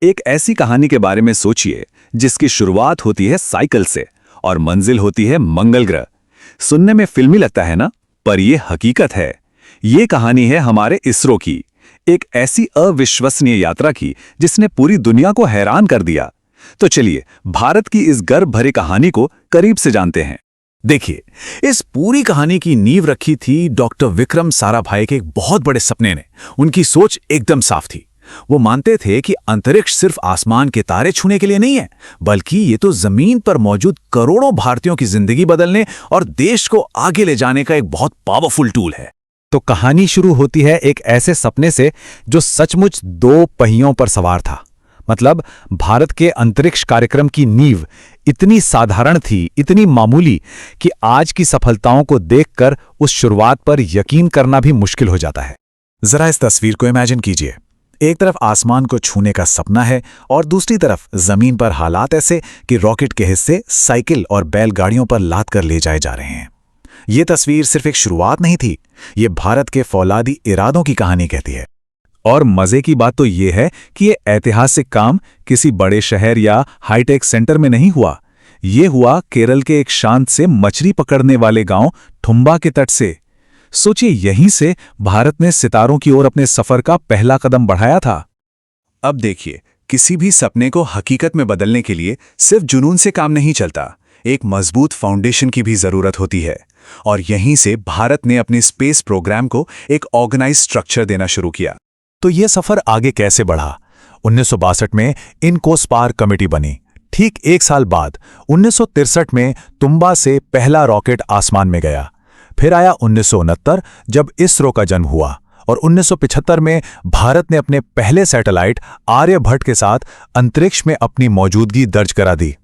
एक ऐसी कहानी के बारे में सोचिए जिसकी शुरुआत होती है साइकिल से और मंजिल होती है मंगल ग्रह। सुनने में फिल्मी लगता है ना, पर यह हकीकत है। ये कहानी है हमारे इसरो की, एक ऐसी अविश्वसनीय यात्रा की जिसने पूरी दुनिया को हैरान कर दिया। तो चलिए भारत की इस गर्व भरी कहानी को करीब से जानते हैं। देखिए, इस पूरी कहानी की नींव रखी थी डॉक्टर विक्रम साराभाई के एक बहुत बड़े सपने ने। उनकी सोच एकदम साफ थी। वो मानते थे कि अंतरिक्ष सिर्फ आसमान के तारे छूने के लिए नहीं है, बल्कि ये तो जमीन पर मौजूद करोड़ों भारतीयों की जिंदगी बदलने और देश को आगे ले जाने का एक बहुत पावरफुल टूल है। तो कहानी शुरू होती है एक ऐसे सपने से जो सचमुच दो पहियों पर सवार था। मतलब भारत के अंतरिक्ष कार्यक्रम की नींव इतनी साधारण थी, इतनी मामूली कि आज की सफलताओं को देखकर उस शुरुआत पर यकीन करना भी मुश्किल हो जाता है। जरा इस तस्वीर को इमेजिन कीजिए। एक तरफ आसमान को छूने का सपना है और दूसरी तरफ जमीन पर हालात ऐसे कि रॉकेट के हिस्से साइकिल और बैलगाड़ियों पर लाद कर ले जाए जा रहे हैं। ये तस्वीर सिर्फ एक शुरुआत नहीं थी, ये भारत के फौलादी इरादों की कहानी कहती है। और मजे की बात तो ये है कि ये ऐतिहासिक काम किसी बड़े शहर या हाईटेक सेंटर में नहीं हुआ। ये हुआ केरल के एक शांत से मछली पकड़ने वाले गांव ठुम्बा के तट से। सोचिए, यहीं से भारत ने सितारों की ओर अपने सफर का पहला कदम बढ़ाया था। अब देखिए, किसी भी सपने को हकीकत में बदलने के लिए सिर्फ जुनून से काम नहीं चलता, एक मजबूत फाउंडेशन की भी जरूरत होती है। और यहीं से भारत ने अपने स्पेस प्रोग्राम को एक ऑर्गेनाइज स्ट्रक्चर देना शुरू किया। तो ये सफर आगे कैसे बढ़ा? 1962 में इनकोस्पार कमेटी बनी। ठीक एक साल बाद 1963 में तुम्बा से पहला रॉकेट आसमान में गया। फिर आया 1969 जब इसरो का जन्म हुआ, और 1975 में भारत ने अपने पहले सैटेलाइट आर्यभट्ट के साथ अंतरिक्ष में अपनी मौजूदगी दर्ज करा दी।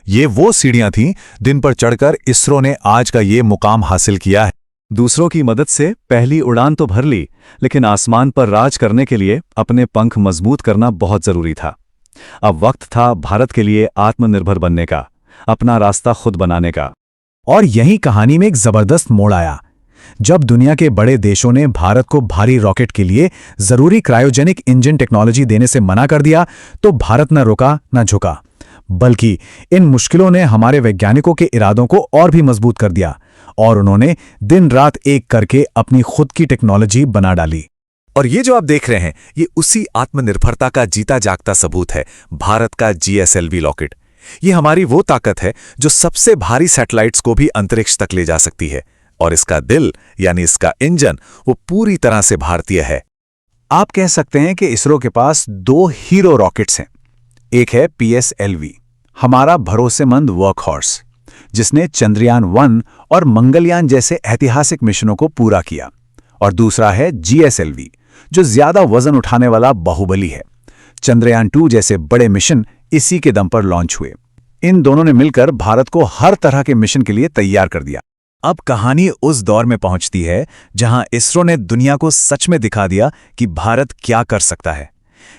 ये वो सीढ़ियां थीं जिन पर चढ़कर इसरो ने आज का ये मुकाम हासिल किया है। दूसरों की मदद से पहली उड़ान तो भर ली, लेकिन आसमान पर राज करने के लिए अपने पंख मजबूत करना बहुत जरूरी था। अब वक्त था भारत के लिए आत्मनिर्भर बनने का, अपना रास्ता खुद बनाने का। और यही कहानी में एक जबरदस्त मोड़ आया। जब दुनिया के बड़े देशों ने भारत को भारी रॉकेट के लिए जरूरी क्रायोजेनिक इंजन टेक्नोलॉजी देने से मना कर दिया, तो भारत न रुका न झुका, बल्कि इन मुश्किलों ने हमारे वैज्ञानिकों के इरादों को और भी मजबूत कर दिया, और उन्होंने दिन रात एक करके अपनी खुद की टेक्नोलॉजी बना डाली। और ये जो आप देख रहे हैं, ये उसी आत्मनिर्भरता का जीता जागता सबूत है, भारत का GSLV रॉकेट। ये हमारी वो ताकत है जो सबसे भारी सैटेलाइट्स को भी अंतरिक्ष तक ले जा सकती है, और इसका दिल यानी इसका इंजन वो पूरी तरह से भारतीय है। आप कह सकते हैं कि इसरो के पास दो हीरो रॉकेट्स हैं। एक है PSLV, हमारा भरोसेमंद वर्कहॉर्स, जिसने चंद्रयान 1 और मंगलयान जैसे ऐतिहासिक मिशनों को पूरा किया, और दूसरा है GSLV, जो ज्यादा वजन उठाने वाला बाहुबली है। चंद्रयान 2 जैसे बड़े मिशन इसी के दम पर लॉन्च हुए। इन दोनों ने मिलकर भारत को हर तरह के मिशन के लिए तैयार कर दिया। अब कहानी उस दौर में पहुंचती है जहां इसरो ने दुनिया को सच में दिखा दिया कि भारत क्या कर सकता है।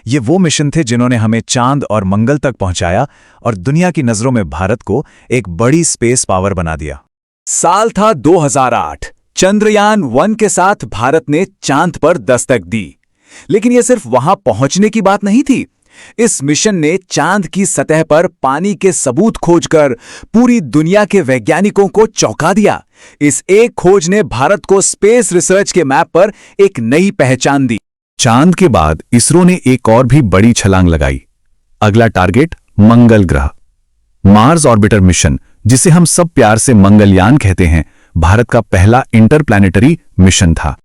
ये वो मिशन थे जिन्होंने हमें चांद और मंगल तक पहुंचाया और दुनिया की नजरों में भारत को एक बड़ी स्पेस पावर बना दिया। साल था 2008। चंद्रयान 1 के साथ भारत ने चांद पर दस्तक दी। लेकिन यह सिर्फ वहां पहुंचने की बात नहीं थी। इस मिशन ने चांद की सतह पर पानी के सबूत खोजकर पूरी दुनिया के वैज्ञानिकों को चौंका दिया। इस एक खोज ने भारत को स्पेस रिसर्च के मैप पर एक नई पहचान दी। चांद के बाद इसरो ने एक और भी बड़ी छलांग लगाई। अगला टारगेट मंगल ग्रह, मार्स ऑर्बिटर मिशन, जिसे हम सब प्यार से मंगलयान कहते हैं, भारत का पहला इंटरप्लैनेटरी मिशन था।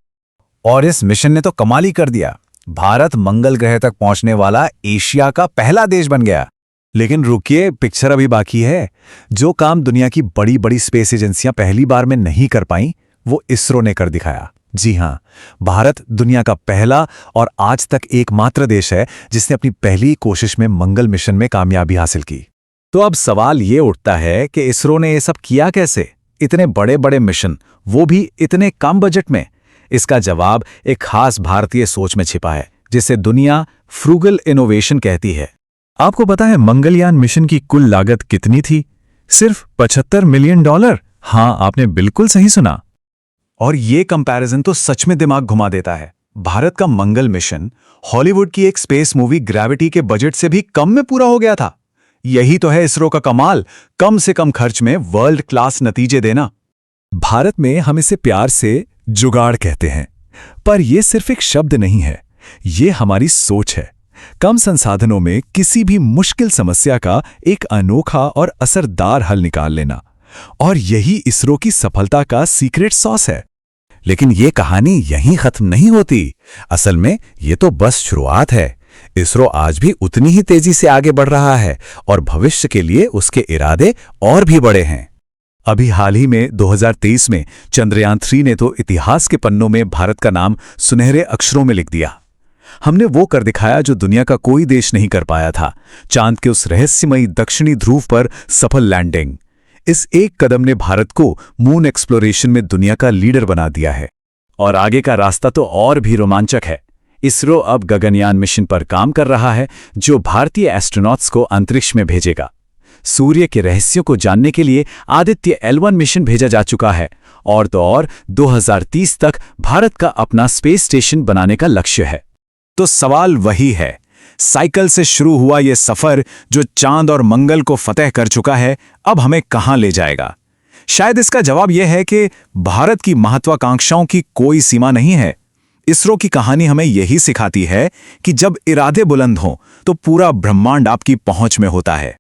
और इस मिशन ने तो कमाल ही कर दिया। भारत मंगल ग्रह तक पहुंचने वाला एशिया का पहला देश बन गया। लेकिन रुकिए, पिक्चर अभी बाकी है। जो काम दुनिया की बड़ी बड़ी स्पेस एजेंसियां पहली बार में नहीं कर पाईं, वो इसरो ने कर दिखाया। जी हां, भारत दुनिया का पहला और आज तक एकमात्र देश है जिसने अपनी पहली कोशिश में मंगल मिशन में कामयाबी हासिल की। तो अब सवाल ये उठता है कि इसरो ने ये सब किया कैसे? इतने बड़े बड़े मिशन, वो भी इतने कम बजट में। इसका जवाब एक खास भारतीय सोच में छिपा है, जिसे दुनिया फ्रूगल इनोवेशन कहती है। आपको पता है मंगलयान मिशन की कुल लागत कितनी थी? सिर्फ $75 मिलियन। हां, आपने बिल्कुल सही सुना। और ये कंपैरिजन तो सच में दिमाग घुमा देता है। भारत का मंगल मिशन हॉलीवुड की एक स्पेस मूवी ग्रेविटी के बजट से भी कम में पूरा हो गया था। यही तो है इसरो का कमाल, कम से कम खर्च में वर्ल्ड क्लास नतीजे देना। भारत में हम इसे प्यार से जुगाड़ कहते हैं, पर यह सिर्फ एक शब्द नहीं है, ये हमारी सोच है। कम संसाधनों में किसी भी मुश्किल समस्या का एक अनोखा और असरदार हल निकाल लेना, और यही इसरो की सफलता का सीक्रेट सॉस है। लेकिन ये कहानी यहीं खत्म नहीं होती। असल में ये तो बस शुरुआत है। इसरो आज भी उतनी ही तेजी से आगे बढ़ रहा है और भविष्य के लिए उसके इरादे और भी बड़े हैं। अभी हाल ही में 2023 में चंद्रयान 3 ने तो इतिहास के पन्नों में भारत का नाम सुनहरे अक्षरों में लिख दिया। हमने वो कर दिखाया जो दुनिया का कोई देश नहीं कर पाया था, चांद के उस रहस्यमयी दक्षिणी ध्रुव पर सफल लैंडिंग। इस एक कदम ने भारत को मून एक्सप्लोरेशन में दुनिया का लीडर बना दिया है। और आगे का रास्ता तो और भी रोमांचक है। इसरो अब गगनयान मिशन पर काम कर रहा है, जो भारतीय एस्ट्रोनॉट्स को अंतरिक्ष में भेजेगा। सूर्य के रहस्यों को जानने के लिए आदित्य L1 मिशन भेजा जा चुका है, और तो और 2030 तक भारत का अपना स्पेस स्टेशन बनाने का लक्ष्य है। तो सवाल वही है, साइकिल से शुरू हुआ ये सफर जो चांद और मंगल को फतेह कर चुका है, अब हमें कहां ले जाएगा? शायद इसका जवाब यह है कि भारत की महत्वाकांक्षाओं की कोई सीमा नहीं है। इसरो की कहानी हमें यही सिखाती है कि जब इरादे बुलंद हों तो पूरा ब्रह्मांड आपकी पहुंच में होता है।